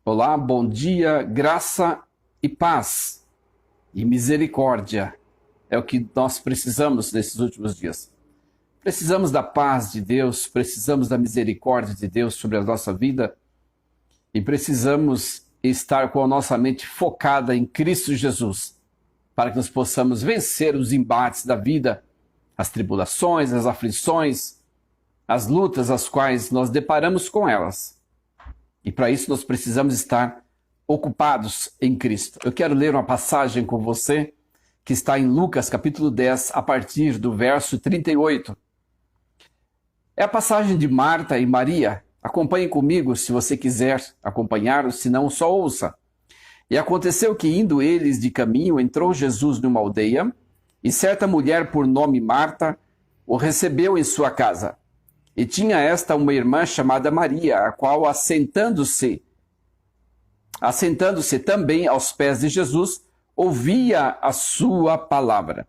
Olá, bom dia, graça e paz e misericórdia é o que nós precisamos nesses últimos dias. Precisamos da paz de Deus, precisamos da misericórdia de Deus sobre a nossa vida e precisamos estar com a nossa mente focada em Cristo Jesus para que nós possamos vencer os embates da vida, as tribulações, as aflições, as lutas às quais nós deparamos com elas. E para isso nós precisamos estar ocupados em Cristo. Eu quero ler uma passagem com você que está em Lucas capítulo 10, a partir do verso 38. É a passagem de Marta e Maria. Acompanhe comigo se você quiser acompanhar, se não, só ouça. E aconteceu que, indo eles de caminho, entrou Jesus numa aldeia, e certa mulher por nome Marta o recebeu em sua casa. E tinha esta uma irmã chamada Maria, a qual, assentando-se também aos pés de Jesus, ouvia a sua palavra.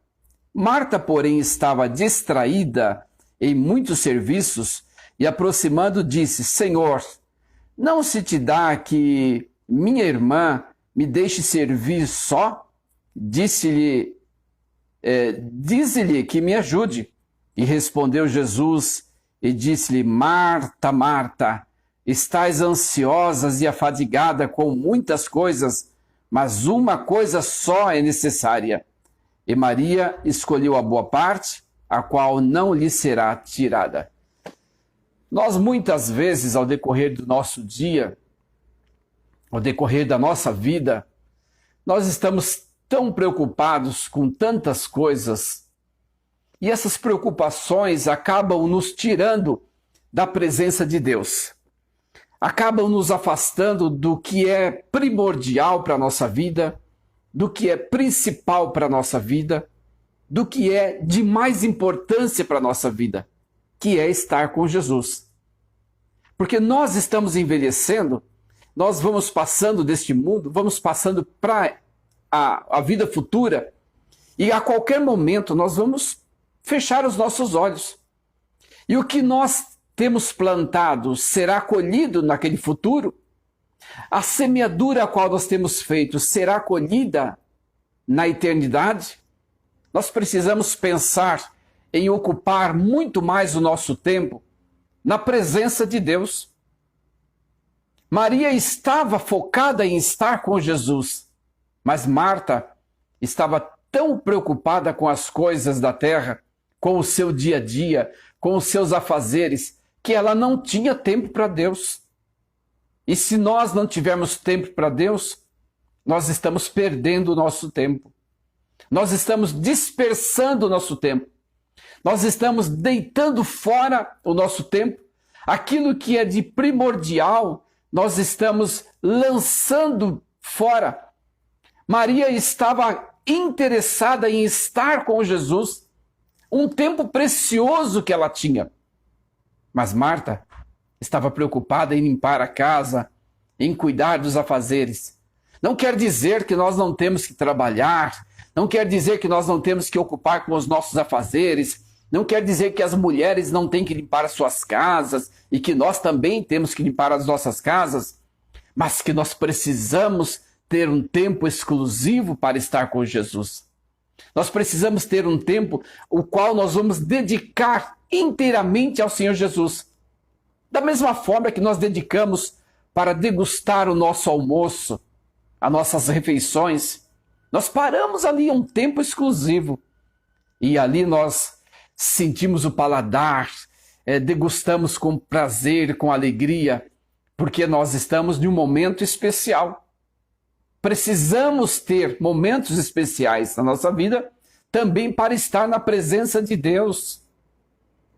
Marta, porém, estava distraída em muitos serviços e, aproximando, disse: Senhor, não se te dá que minha irmã me deixe servir só? Dize-lhe que me ajude. E respondeu Jesus e disse-lhe: Marta, Marta, estás ansiosa e afadigada com muitas coisas, mas uma coisa só é necessária. E Maria escolheu a boa parte, a qual não lhe será tirada. Nós muitas vezes, ao decorrer do nosso dia, ao decorrer da nossa vida, nós estamos tão preocupados com tantas coisas, e essas preocupações acabam nos tirando da presença de Deus. Acabam nos afastando do que é primordial para a nossa vida, do que é principal para a nossa vida, do que é de mais importância para a nossa vida, que é estar com Jesus. Porque nós estamos envelhecendo, nós vamos passando deste mundo, vamos passando para a vida futura, e a qualquer momento nós vamos fechar os nossos olhos. E o que nós temos plantado será colhido naquele futuro? A semeadura a qual nós temos feito será colhida na eternidade? Nós precisamos pensar em ocupar muito mais o nosso tempo na presença de Deus. Maria estava focada em estar com Jesus, mas Marta estava tão preocupada com as coisas da terra, com o seu dia a dia, com os seus afazeres, que ela não tinha tempo para Deus. E se nós não tivermos tempo para Deus, nós estamos perdendo o nosso tempo. Nós estamos dispersando o nosso tempo. Nós estamos deitando fora o nosso tempo. Aquilo que é de primordial, nós estamos lançando fora. Maria estava interessada em estar com Jesus, um tempo precioso que ela tinha. Mas Marta estava preocupada em limpar a casa, em cuidar dos afazeres. Não quer dizer que nós não temos que trabalhar, não quer dizer que nós não temos que ocupar com os nossos afazeres, não quer dizer que as mulheres não têm que limpar as suas casas e que nós também temos que limpar as nossas casas, mas que nós precisamos ter um tempo exclusivo para estar com Jesus. Nós precisamos ter um tempo o qual nós vamos dedicar inteiramente ao Senhor Jesus. Da mesma forma que nós dedicamos para degustar o nosso almoço, as nossas refeições, nós paramos ali um tempo exclusivo e ali nós sentimos o paladar, degustamos com prazer, com alegria, porque nós estamos em um momento especial. Precisamos ter momentos especiais na nossa vida também para estar na presença de Deus.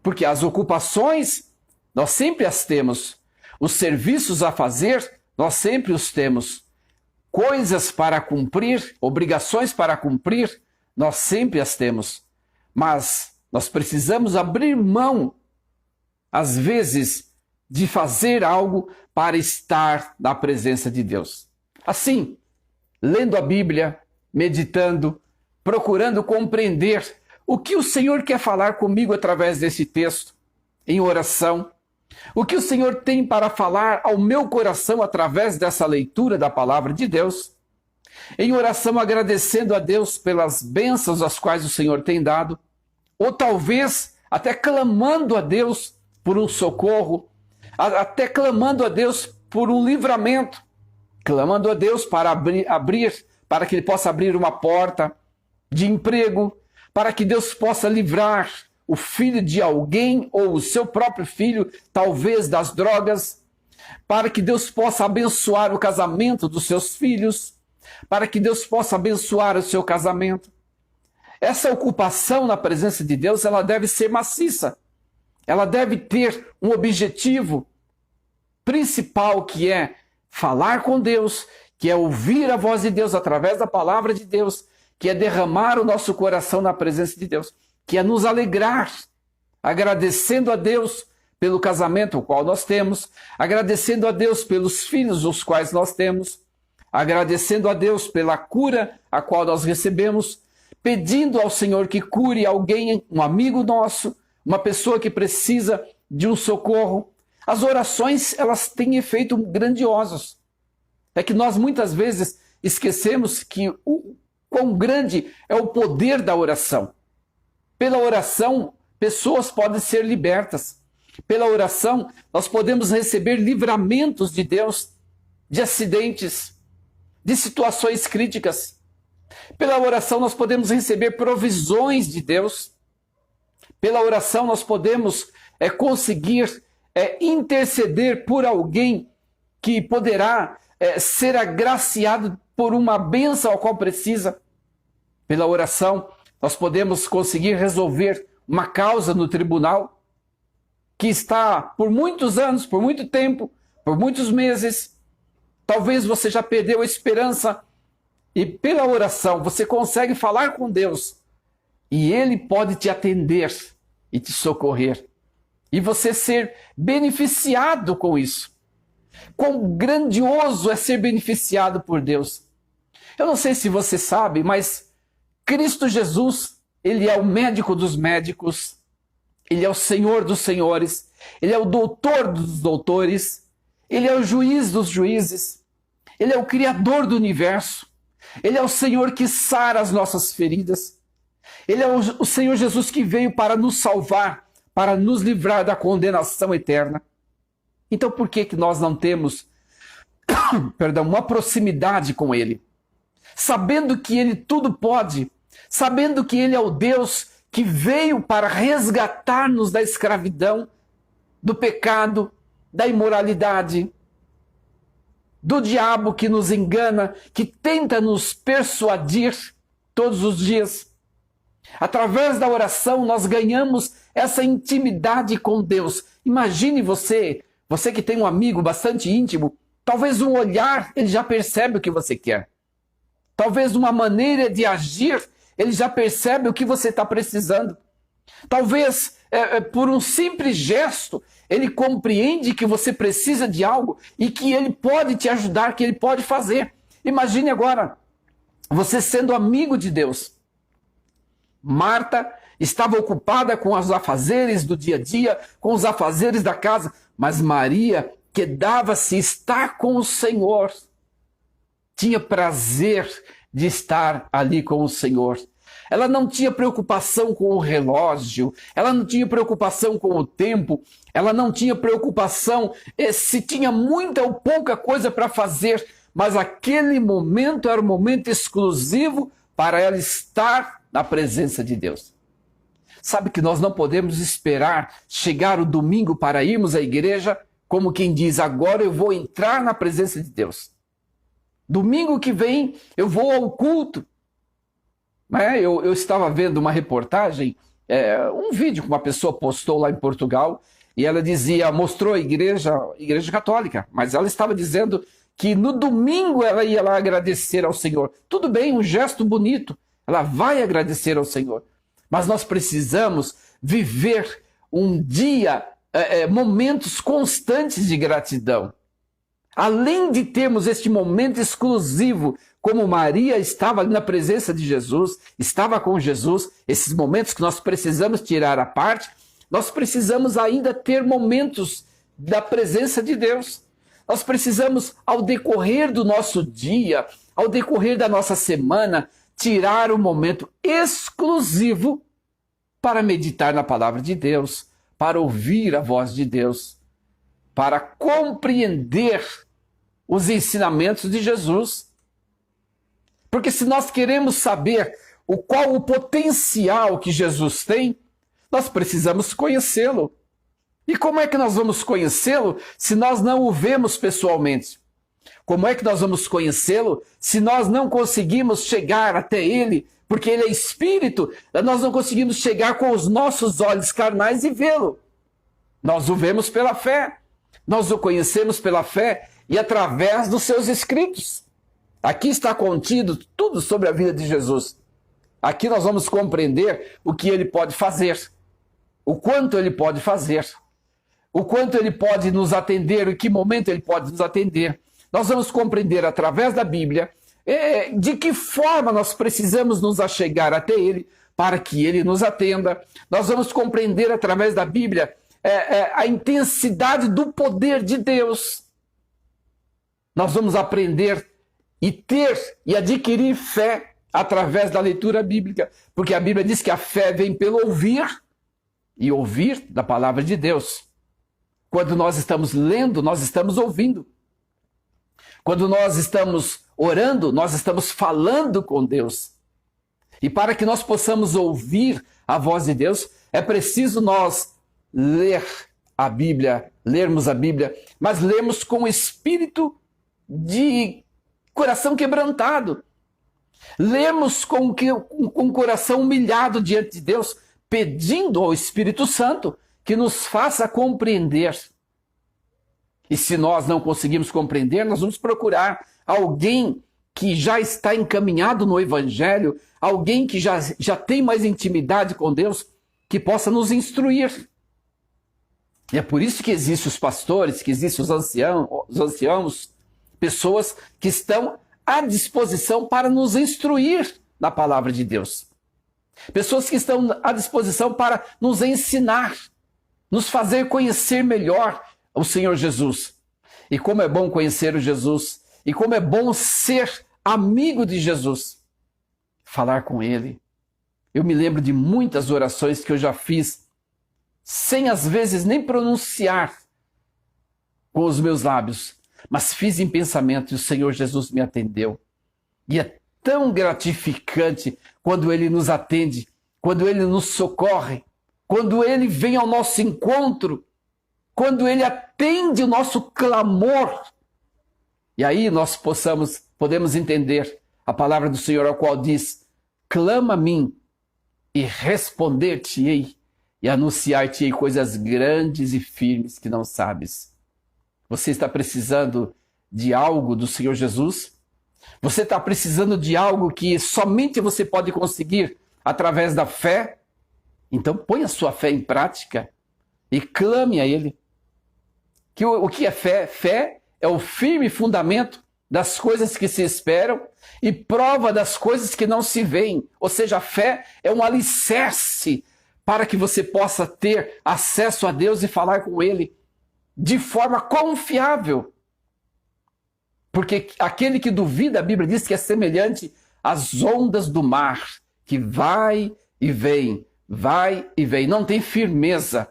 Porque as ocupações, nós sempre as temos. Os serviços a fazer, nós sempre os temos. Coisas para cumprir, obrigações para cumprir, nós sempre as temos. Mas nós precisamos abrir mão, às vezes, de fazer algo para estar na presença de Deus. Assim, lendo a Bíblia, meditando, procurando compreender o que o Senhor quer falar comigo através desse texto, em oração, O que o Senhor tem para falar ao meu coração através dessa leitura da palavra de Deus? Em oração agradecendo a Deus pelas bênçãos as quais o Senhor tem dado, ou talvez até clamando a Deus por um socorro, até clamando a Deus por um livramento, clamando a Deus para abrir, para que Ele possa abrir uma porta de emprego, para que Deus possa livrar o filho de alguém ou o seu próprio filho, talvez das drogas, para que Deus possa abençoar o casamento dos seus filhos, para que Deus possa abençoar o seu casamento. Essa ocupação na presença de Deus, ela deve ser maciça. Ela deve ter um objetivo principal, que é falar com Deus, que é ouvir a voz de Deus através da palavra de Deus, que é derramar o nosso coração na presença de Deus, que é nos alegrar, agradecendo a Deus pelo casamento o qual nós temos, agradecendo a Deus pelos filhos os quais nós temos, agradecendo a Deus pela cura a qual nós recebemos, pedindo ao Senhor que cure alguém, um amigo nosso, uma pessoa que precisa de um socorro. As orações, elas têm efeito grandiosos. É que nós muitas vezes esquecemos que o quão grande é o poder da oração. Pela oração, pessoas podem ser libertas. Pela oração, nós podemos receber livramentos de Deus, de acidentes, de situações críticas. Pela oração, nós podemos receber provisões de Deus. Pela oração, nós podemos conseguir interceder por alguém que poderá ser agraciado por uma bênção ao qual precisa. Pela oração, nós podemos conseguir resolver uma causa no tribunal que está por muitos anos, por muito tempo, por muitos meses. Talvez você já perdeu a esperança e pela oração você consegue falar com Deus e Ele pode te atender e te socorrer e você ser beneficiado com isso. Quão grandioso é ser beneficiado por Deus. Eu não sei se você sabe, mas Cristo Jesus, Ele é o médico dos médicos, Ele é o Senhor dos senhores, Ele é o doutor dos doutores, Ele é o juiz dos juízes, Ele é o Criador do universo, Ele é o Senhor que sara as nossas feridas, Ele é o Senhor Jesus que veio para nos salvar, para nos livrar da condenação eterna. Então por que nós não temos uma proximidade com Ele? Sabendo que Ele tudo pode, sabendo que Ele é o Deus que veio para resgatar-nos da escravidão, do pecado, da imoralidade, do diabo que nos engana, que tenta nos persuadir todos os dias. Através da oração nós ganhamos essa intimidade com Deus. Imagine você que tem um amigo bastante íntimo, talvez um olhar, ele já percebe o que você quer. Talvez uma maneira de agir, ele já percebe o que você está precisando. Talvez por um simples gesto, ele compreende que você precisa de algo e que ele pode te ajudar, que ele pode fazer. Imagine agora, você sendo amigo de Deus. Marta estava ocupada com os afazeres do dia a dia, com os afazeres da casa, mas Maria quedava-se estar com o Senhor. Tinha prazer de estar ali com o Senhor. Ela não tinha preocupação com o relógio, ela não tinha preocupação com o tempo, ela não tinha preocupação se tinha muita ou pouca coisa para fazer, mas aquele momento era um momento exclusivo para ela estar na presença de Deus. Sabe que nós não podemos esperar chegar o domingo para irmos à igreja como quem diz, agora eu vou entrar na presença de Deus. Domingo que vem eu vou ao culto. Eu estava vendo uma reportagem, um vídeo que uma pessoa postou lá em Portugal, e ela dizia, mostrou a igreja católica, mas ela estava dizendo que no domingo ela ia lá agradecer ao Senhor. Tudo bem, um gesto bonito, ela vai agradecer ao Senhor, mas nós precisamos viver um dia, momentos constantes de gratidão. Além de termos este momento exclusivo, como Maria estava ali na presença de Jesus, estava com Jesus, esses momentos que nós precisamos tirar à parte, nós precisamos ainda ter momentos da presença de Deus. Nós precisamos, ao decorrer do nosso dia, ao decorrer da nossa semana, tirar um momento exclusivo para meditar na palavra de Deus, para ouvir a voz de Deus, para compreender os ensinamentos de Jesus. Porque se nós queremos saber qual o potencial que Jesus tem, nós precisamos conhecê-lo. E como é que nós vamos conhecê-lo se nós não o vemos pessoalmente? Como é que nós vamos conhecê-lo se nós não conseguimos chegar até ele? Porque ele é espírito, nós não conseguimos chegar com os nossos olhos carnais e vê-lo. Nós o vemos pela fé, nós o conhecemos pela fé e através dos seus escritos. Aqui está contido tudo sobre a vida de Jesus. Aqui nós vamos compreender o que ele pode fazer, o quanto ele pode fazer, o quanto ele pode nos atender, em que momento ele pode nos atender. Nós vamos compreender através da Bíblia de que forma nós precisamos nos achegar até ele para que ele nos atenda. Nós vamos compreender através da Bíblia a intensidade do poder de Deus. Nós vamos aprender e ter e adquirir fé através da leitura bíblica, porque a Bíblia diz que a fé vem pelo ouvir e ouvir da palavra de Deus. Quando nós estamos lendo, nós estamos ouvindo. Quando nós estamos orando, nós estamos falando com Deus. E para que nós possamos ouvir a voz de Deus, é preciso nós ler a Bíblia, lermos a Bíblia, mas lermos com o espírito de coração quebrantado. Lemos com o coração humilhado diante de Deus, pedindo ao Espírito Santo que nos faça compreender. E se nós não conseguimos compreender, nós vamos procurar alguém que já está encaminhado no Evangelho, alguém que já tem mais intimidade com Deus, que possa nos instruir. E é por isso que existem os pastores, que existem os anciãos, pessoas que estão à disposição para nos instruir na palavra de Deus. Pessoas que estão à disposição para nos ensinar, nos fazer conhecer melhor o Senhor Jesus. E como é bom conhecer o Jesus, e como é bom ser amigo de Jesus, falar com ele. Eu me lembro de muitas orações que eu já fiz, sem às vezes nem pronunciar com os meus lábios, mas fiz em pensamento e o Senhor Jesus me atendeu. E é tão gratificante quando ele nos atende, quando ele nos socorre, quando ele vem ao nosso encontro, quando ele atende o nosso clamor. E aí nós podemos entender a palavra do Senhor, a qual diz: clama a mim e responder-te-ei e anunciar-te-ei coisas grandes e firmes que não sabes. Você está precisando de algo do Senhor Jesus? Você está precisando de algo que somente você pode conseguir através da fé? Então põe a sua fé em prática e clame a Ele. O que é fé? Fé é o firme fundamento das coisas que se esperam e prova das coisas que não se veem. Ou seja, a fé é um alicerce para que você possa ter acesso a Deus e falar com Ele de forma confiável. Porque aquele que duvida, a Bíblia diz que é semelhante às ondas do mar, que vai e vem, não tem firmeza.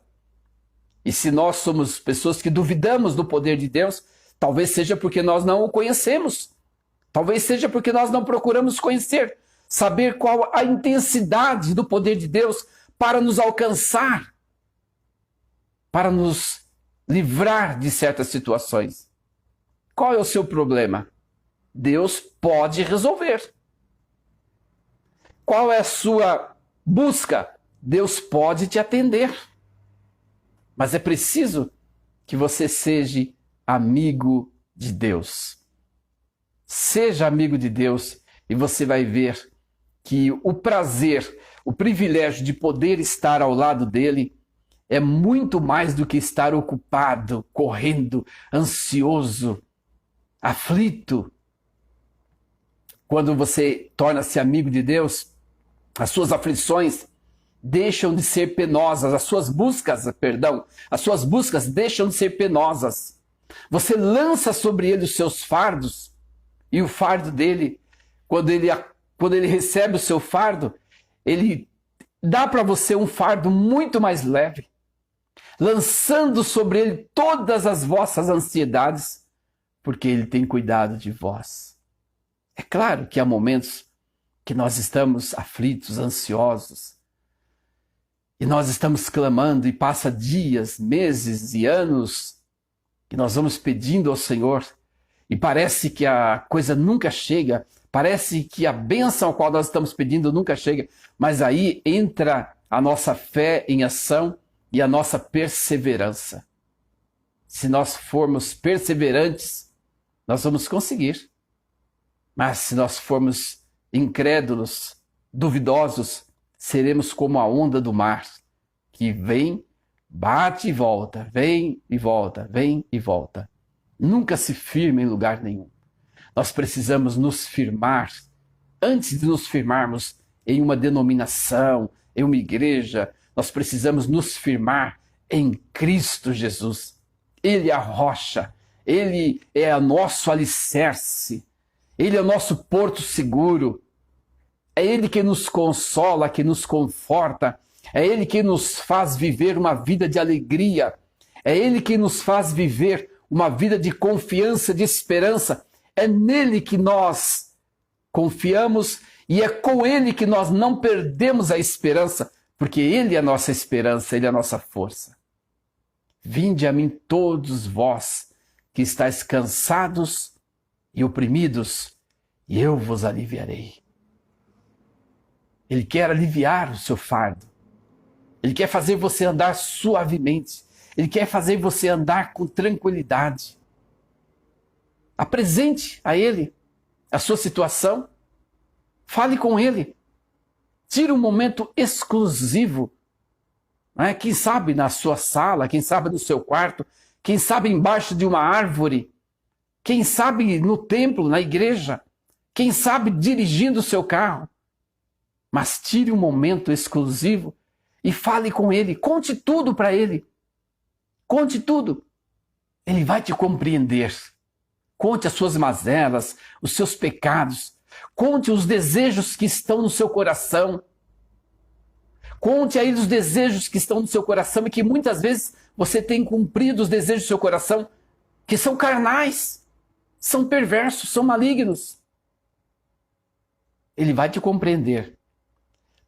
E se nós somos pessoas que duvidamos do poder de Deus, talvez seja porque nós não o conhecemos. Talvez seja porque nós não procuramos conhecer, saber qual a intensidade do poder de Deus para nos alcançar, para nos livrar de certas situações. Qual é o seu problema? Deus pode resolver. Qual é a sua busca? Deus pode te atender. Mas é preciso que você seja amigo de Deus. Seja amigo de Deus e você vai ver que o prazer, o privilégio de poder estar ao lado dele é muito mais do que estar ocupado, correndo, ansioso, aflito. Quando você torna-se amigo de Deus, as suas aflições deixam de ser penosas, as suas buscas deixam de ser penosas. Você lança sobre ele os seus fardos, e o fardo dele, quando ele recebe o seu fardo, ele dá para você um fardo muito mais leve, lançando sobre ele todas as vossas ansiedades, porque ele tem cuidado de vós. É claro que há momentos que nós estamos aflitos, ansiosos, e nós estamos clamando e passa dias, meses e anos que nós vamos pedindo ao Senhor e parece que a coisa nunca chega, parece que a bênção a qual nós estamos pedindo nunca chega, mas aí entra a nossa fé em ação e a nossa perseverança. Se nós formos perseverantes, nós vamos conseguir. Mas se nós formos incrédulos, duvidosos, seremos como a onda do mar, que vem, bate e volta, vem e volta, vem e volta. Nunca se firma em lugar nenhum. Nós precisamos nos firmar, antes de nos firmarmos em uma denominação, em uma igreja, nós precisamos nos firmar em Cristo Jesus. Ele é a rocha, Ele é o nosso alicerce, Ele é o nosso porto seguro. É Ele que nos consola, que nos conforta. É Ele que nos faz viver uma vida de alegria. É Ele que nos faz viver uma vida de confiança, de esperança. É nele que nós confiamos e é com Ele que nós não perdemos a esperança, porque Ele é a nossa esperança, Ele é a nossa força. Vinde a mim todos vós que estáis cansados e oprimidos, e eu vos aliviarei. Ele quer aliviar o seu fardo. Ele quer fazer você andar suavemente. Ele quer fazer você andar com tranquilidade. Apresente a Ele a sua situação. Fale com Ele. Tire um momento exclusivo. Né? Quem sabe na sua sala, quem sabe no seu quarto, quem sabe embaixo de uma árvore, quem sabe no templo, na igreja, quem sabe dirigindo o seu carro. Mas tire um momento exclusivo e fale com Ele. Conte tudo para Ele. Conte tudo. Ele vai te compreender. Conte as suas mazelas, os seus pecados. Conte os desejos que estão no seu coração. Conte a Ele os desejos que estão no seu coração e que muitas vezes você tem cumprido os desejos do seu coração, que são carnais, são perversos, são malignos. Ele vai te compreender.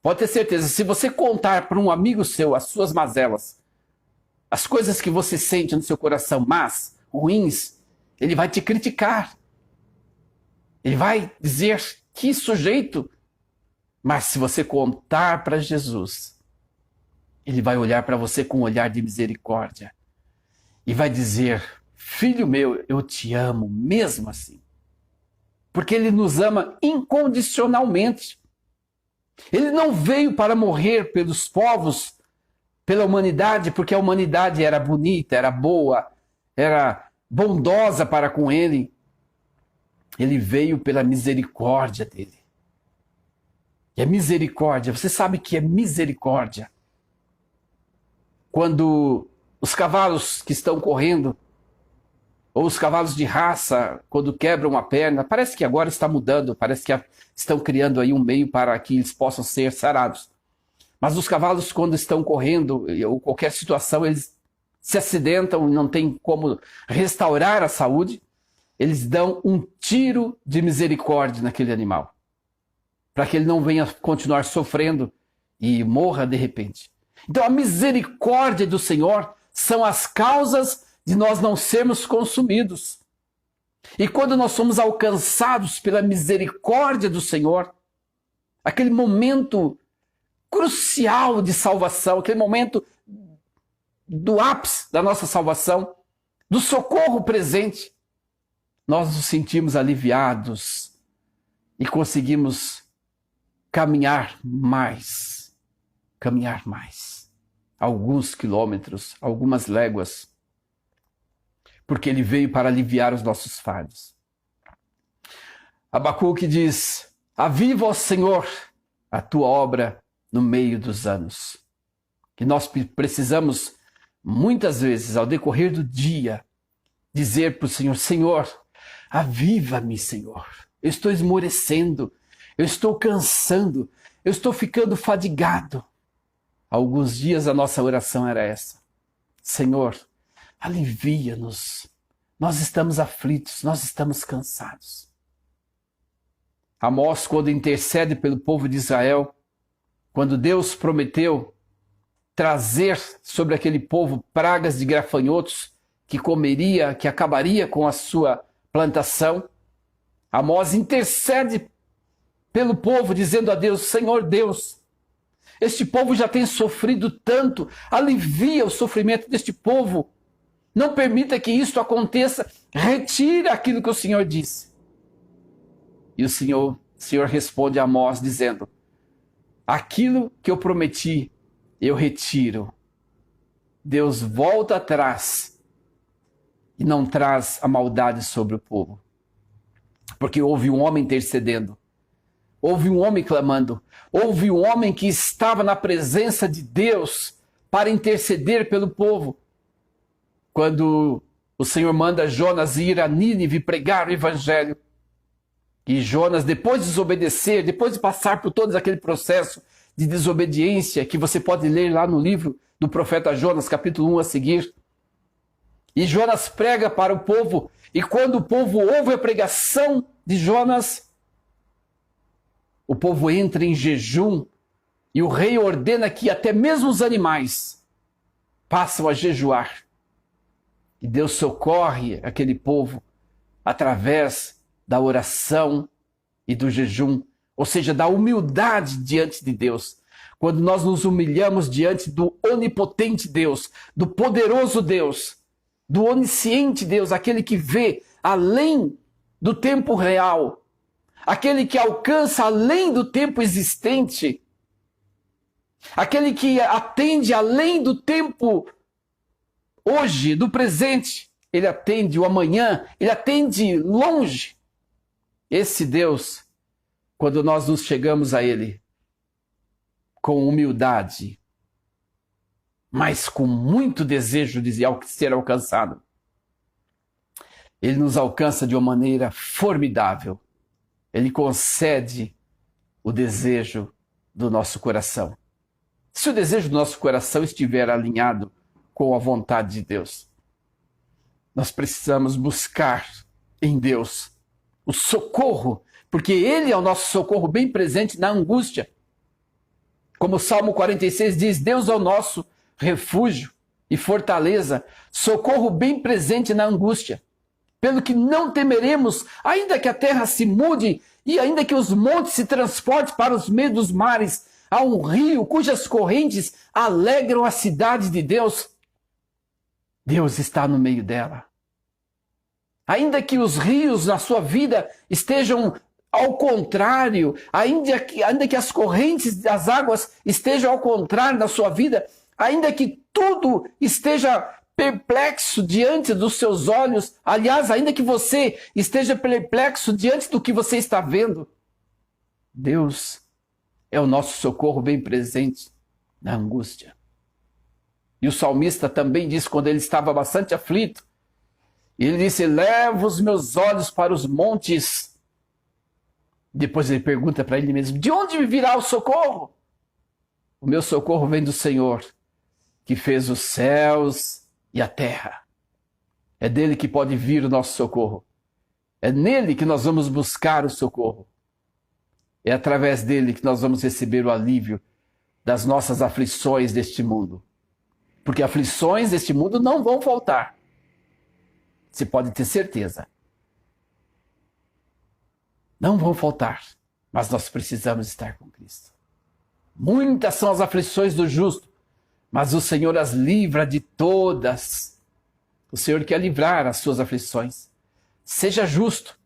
Pode ter certeza, se você contar para um amigo seu as suas mazelas, as coisas que você sente no seu coração, más, ruins, ele vai te criticar. Ele vai dizer, que sujeito. Mas se você contar para Jesus, Ele vai olhar para você com um olhar de misericórdia e vai dizer, filho meu, eu te amo mesmo assim. Porque Ele nos ama incondicionalmente. Ele não veio para morrer pelos povos, pela humanidade, porque a humanidade era bonita, era boa, era bondosa para com Ele. Ele veio pela misericórdia dele. E a misericórdia, você sabe que é misericórdia. Quando os cavalos que estão correndo, ou os cavalos de raça, quando quebram a perna, parece que agora está mudando, parece que estão criando aí um meio para que eles possam ser sarados. Mas os cavalos, quando estão correndo, ou qualquer situação, eles se acidentam, não tem como restaurar a saúde, eles dão um tiro de misericórdia naquele animal, para que ele não venha continuar sofrendo e morra de repente. Então a misericórdia do Senhor são as causas de nós não sermos consumidos. E quando nós somos alcançados pela misericórdia do Senhor, aquele momento crucial de salvação, aquele momento do ápice da nossa salvação, do socorro presente, nós nos sentimos aliviados e conseguimos caminhar mais, alguns quilômetros, algumas léguas, porque Ele veio para aliviar os nossos fardos. Abacuque diz, aviva, ó Senhor, a tua obra no meio dos anos. Que nós precisamos, muitas vezes, ao decorrer do dia, dizer para o Senhor: Senhor, aviva-me, Senhor. Eu estou esmorecendo, eu estou cansando, eu estou ficando fadigado. Há alguns dias a nossa oração era essa: Senhor, alivia-nos. Nós estamos aflitos, nós estamos cansados. Amós, quando intercede pelo povo de Israel, quando Deus prometeu trazer sobre aquele povo pragas de gafanhotos que comeria, que acabaria com a sua plantação, Amós intercede pelo povo, dizendo a Deus: Senhor Deus, este povo já tem sofrido tanto, alivia o sofrimento deste povo. Não permita que isto aconteça, retira aquilo que o Senhor disse. E o Senhor responde a Amós dizendo: aquilo que eu prometi, eu retiro. Deus volta atrás e não traz a maldade sobre o povo. Porque houve um homem intercedendo, houve um homem clamando, houve um homem que estava na presença de Deus para interceder pelo povo. Quando o Senhor manda Jonas ir a Nínive pregar o evangelho, e Jonas, depois de desobedecer, depois de passar por todo aquele processo de desobediência, que você pode ler lá no livro do profeta Jonas, capítulo 1 a seguir, e Jonas prega para o povo, e quando o povo ouve a pregação de Jonas, o povo entra em jejum, e o rei ordena que até mesmo os animais passam a jejuar. E Deus socorre aquele povo através da oração e do jejum, ou seja, da humildade diante de Deus. Quando nós nos humilhamos diante do onipotente Deus, do poderoso Deus, do onisciente Deus, aquele que vê além do tempo real, aquele que alcança além do tempo existente, aquele que atende além do tempo hoje, do presente, ele atende o amanhã, ele atende longe. Esse Deus, quando nós nos chegamos a ele com humildade, mas com muito desejo de ser alcançado, ele nos alcança de uma maneira formidável. Ele concede o desejo do nosso coração. Se o desejo do nosso coração estiver alinhado com a vontade de Deus, nós precisamos buscar em Deus o socorro, porque Ele é o nosso socorro bem presente na angústia. Como o Salmo 46 diz: Deus é o nosso refúgio e fortaleza, socorro bem presente na angústia. Pelo que não temeremos, ainda que a terra se mude e ainda que os montes se transportem para os meios dos mares, há um rio cujas correntes alegram a cidade de Deus. Deus está no meio dela. Ainda que os rios na sua vida estejam ao contrário, ainda que as correntes das águas estejam ao contrário na sua vida, ainda que tudo esteja perplexo diante dos seus olhos, aliás, ainda que você esteja perplexo diante do que você está vendo, Deus é o nosso socorro bem presente na angústia. E o salmista também disse, quando ele estava bastante aflito, ele disse: levo os meus olhos para os montes. Depois ele pergunta para ele mesmo: de onde me virá o socorro? O meu socorro vem do Senhor, que fez os céus e a terra. É dele que pode vir o nosso socorro. É nele que nós vamos buscar o socorro. É através dele que nós vamos receber o alívio das nossas aflições deste mundo. Porque aflições deste mundo não vão faltar. Você pode ter certeza. Não vão faltar, mas nós precisamos estar com Cristo. Muitas são as aflições do justo, mas o Senhor as livra de todas. O Senhor quer livrar as suas aflições. Seja justo.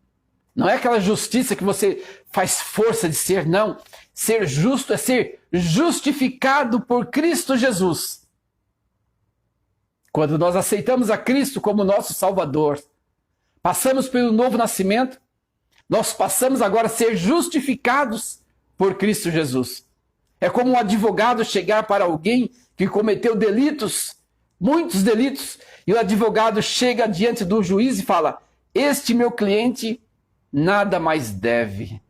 Não é aquela justiça que você faz força de ser, não. Ser justo é ser justificado por Cristo Jesus. Quando nós aceitamos a Cristo como nosso Salvador, passamos pelo novo nascimento, nós passamos agora a ser justificados por Cristo Jesus. É como um advogado chegar para alguém que cometeu delitos, muitos delitos, e o advogado chega diante do juiz e fala: este meu cliente nada mais deve.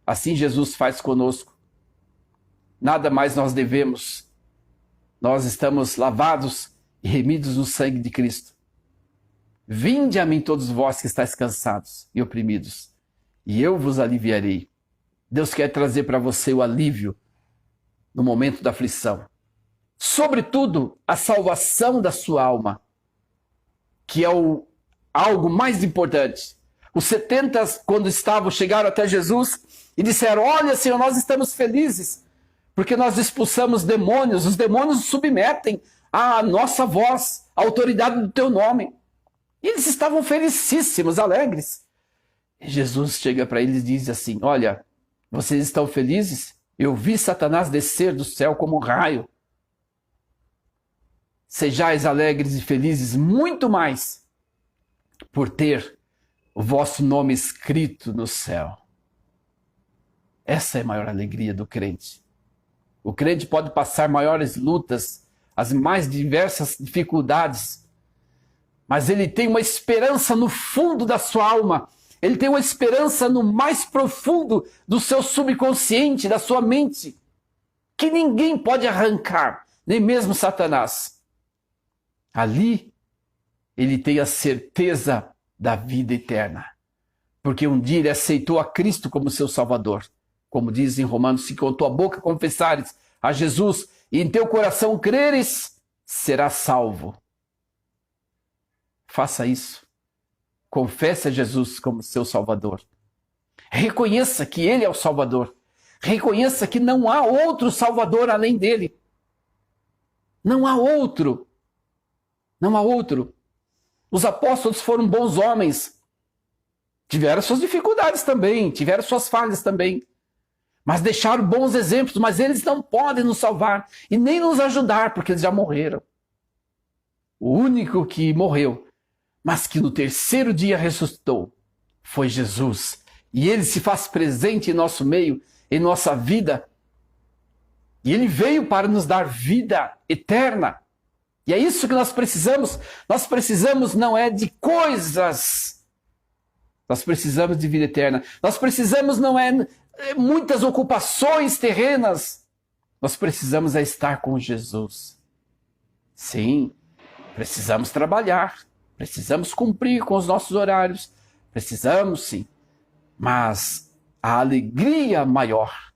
Assim Jesus faz conosco. Nada mais nós devemos. Nós estamos lavados e remidos no sangue de Cristo. Vinde a mim todos vós que estáis cansados e oprimidos, e eu vos aliviarei. Deus quer trazer para você o alívio no momento da aflição. Sobretudo, a salvação da sua alma, que é algo mais importante. Os 70, quando chegaram até Jesus e disseram: olha, Senhor, nós estamos felizes, porque nós expulsamos demônios, os demônios submetem à nossa voz, à autoridade do teu nome. E eles estavam felicíssimos, alegres. E Jesus chega para eles e diz assim: olha, vocês estão felizes? Eu vi Satanás descer do céu como um raio. Sejais alegres e felizes muito mais por ter o vosso nome escrito no céu. Essa é a maior alegria do crente. O crente pode passar maiores lutas, as mais diversas dificuldades, mas ele tem uma esperança no fundo da sua alma. Ele tem uma esperança no mais profundo do seu subconsciente, da sua mente, que ninguém pode arrancar, nem mesmo Satanás. Ali, ele tem a certeza da vida eterna, porque um dia ele aceitou a Cristo como seu Salvador. Como diz em Romanos: se com tua boca confessares a Jesus e em teu coração creres, serás salvo. Faça isso. Confesse a Jesus como seu Salvador. Reconheça que Ele é o Salvador. Reconheça que não há outro Salvador além dele. Não há outro. Não há outro. Os apóstolos foram bons homens. Tiveram suas dificuldades também, tiveram suas falhas também. Mas deixaram bons exemplos, mas eles não podem nos salvar e nem nos ajudar, porque eles já morreram. O único que morreu, mas que no terceiro dia ressuscitou, foi Jesus. E ele se faz presente em nosso meio, em nossa vida. E ele veio para nos dar vida eterna. E é isso que nós precisamos. Nós precisamos não é de coisas. Nós precisamos de vida eterna. Nós precisamos não é muitas ocupações terrenas. Nós precisamos é estar com Jesus. Sim, precisamos trabalhar. Precisamos cumprir com os nossos horários. Precisamos, sim. Mas a alegria maior,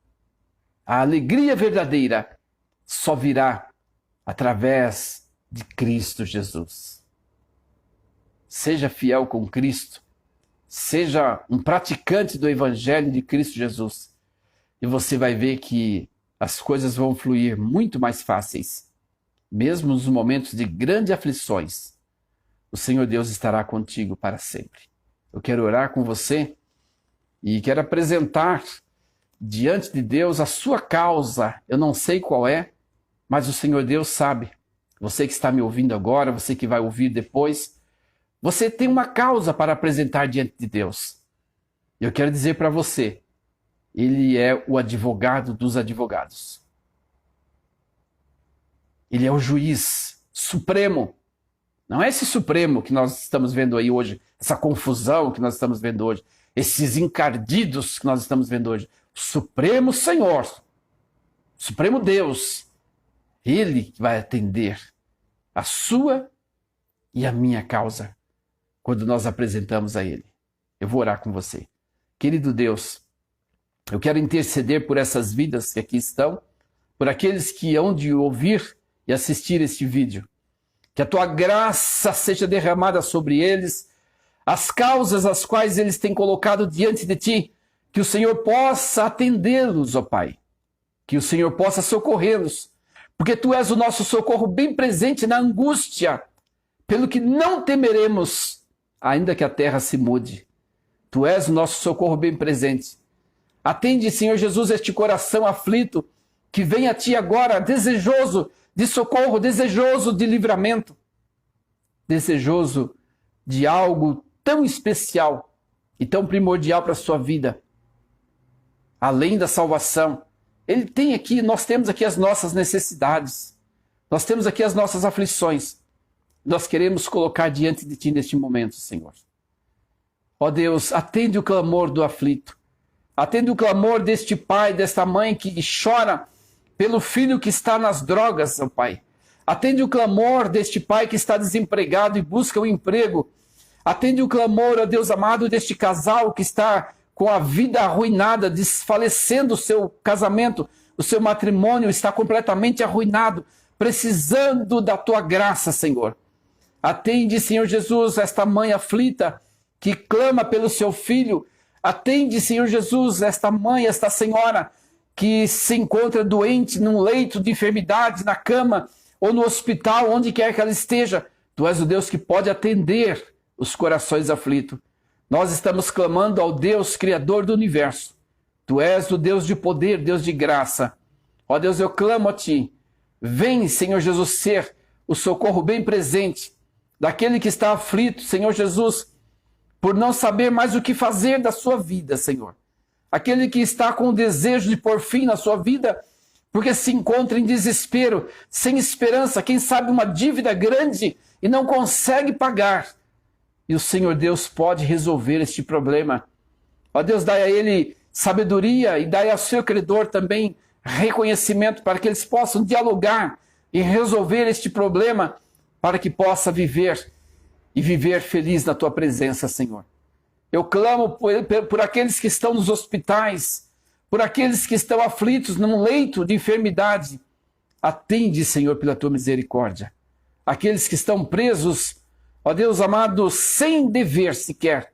a alegria verdadeira, só virá através de Cristo Jesus. Seja fiel com Cristo. Seja um praticante do Evangelho de Cristo Jesus. E você vai ver que as coisas vão fluir muito mais fáceis. Mesmo nos momentos de grandes aflições, o Senhor Deus estará contigo para sempre. Eu quero orar com você e quero apresentar diante de Deus a sua causa. Eu não sei qual é, mas o Senhor Deus sabe. Você que está me ouvindo agora, você que vai ouvir depois, você tem uma causa para apresentar diante de Deus. Eu quero dizer para você, Ele é o advogado dos advogados. Ele é o juiz supremo. Não é esse supremo que nós estamos vendo aí hoje, essa confusão que nós estamos vendo hoje, esses encardidos que nós estamos vendo hoje. O Supremo Senhor, o Supremo Deus, Ele que vai atender a sua e a minha causa quando nós apresentamos a Ele. Eu vou orar com você. Querido Deus, eu quero interceder por essas vidas que aqui estão, por aqueles que hão de ouvir e assistir este vídeo. Que a tua graça seja derramada sobre eles, as causas as quais eles têm colocado diante de ti, que o Senhor possa atendê-los, ó Pai, que o Senhor possa socorrê-los, porque tu és o nosso socorro bem presente na angústia, pelo que não temeremos, ainda que a terra se mude. Tu és o nosso socorro bem presente. Atende, Senhor Jesus, este coração aflito, que vem a ti agora, desejoso de socorro, desejoso de livramento, desejoso de algo tão especial e tão primordial para a sua vida. Além da salvação, Nós temos aqui as nossas necessidades. Nós temos aqui as nossas aflições. Nós queremos colocar diante de Ti neste momento, Senhor. Ó Deus, atende o clamor do aflito. Atende o clamor deste pai, desta mãe que chora pelo filho que está nas drogas, ó Pai. Atende o clamor deste pai que está desempregado e busca um emprego. Atende o clamor, ó Deus amado, deste casal que está com a vida arruinada, desfalecendo o seu casamento, o seu matrimônio está completamente arruinado, precisando da Tua graça, Senhor. Atende, Senhor Jesus, esta mãe aflita que clama pelo seu filho. Atende, Senhor Jesus, esta mãe, esta senhora que se encontra doente num leito de enfermidade, na cama ou no hospital, onde quer que ela esteja. Tu és o Deus que pode atender os corações aflitos. Nós estamos clamando ao Deus Criador do universo. Tu és o Deus de poder, Deus de graça. Ó Deus, eu clamo a Ti. Vem, Senhor Jesus, ser o socorro bem presente daquele que está aflito, Senhor Jesus, por não saber mais o que fazer da sua vida, Senhor. Aquele que está com o desejo de pôr fim na sua vida, porque se encontra em desespero, sem esperança, quem sabe uma dívida grande e não consegue pagar. E o Senhor Deus pode resolver este problema. Ó Deus, dai a ele sabedoria e dai ao seu credor também reconhecimento para que eles possam dialogar e resolver este problema para que possa viver e viver feliz na Tua presença, Senhor. Eu clamo por aqueles que estão nos hospitais, por aqueles que estão aflitos num leito de enfermidade. Atende, Senhor, pela Tua misericórdia. Aqueles que estão presos, ó Deus amado, sem dever sequer.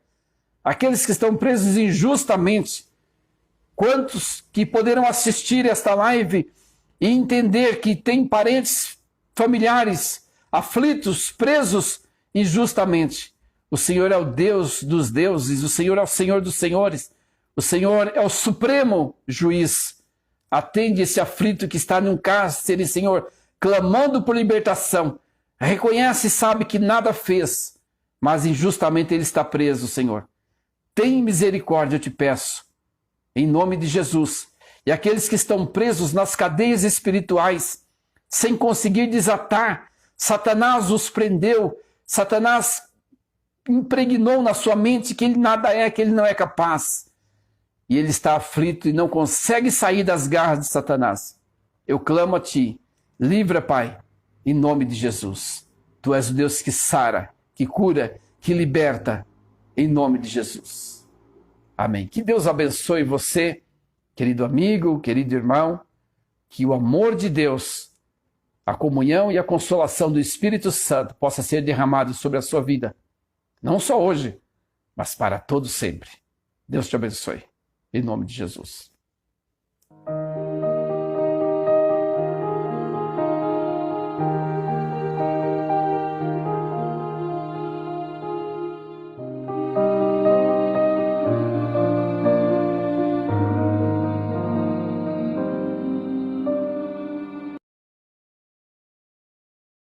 Aqueles que estão presos injustamente. Quantos que poderão assistir esta live e entender que tem parentes, familiares, aflitos, presos injustamente. O Senhor é o Deus dos deuses, o Senhor é o Senhor dos senhores, o Senhor é o supremo juiz. Atende esse aflito que está num cárcere, Senhor, clamando por libertação. Reconhece e sabe que nada fez, mas injustamente ele está preso, Senhor. Tem misericórdia, eu te peço, em nome de Jesus. E aqueles que estão presos nas cadeias espirituais, sem conseguir desatar, Satanás os prendeu, Satanás impregnou na sua mente que ele nada é, que ele não é capaz. E ele está aflito e não consegue sair das garras de Satanás. Eu clamo a Ti, livra, Pai, em nome de Jesus. Tu és o Deus que sara, que cura, que liberta, em nome de Jesus. Amém. Que Deus abençoe você, querido amigo, querido irmão, que o amor de Deus, a comunhão e a consolação do Espírito Santo possa ser derramado sobre a sua vida. Não só hoje, mas para todo sempre. Deus te abençoe. Em nome de Jesus.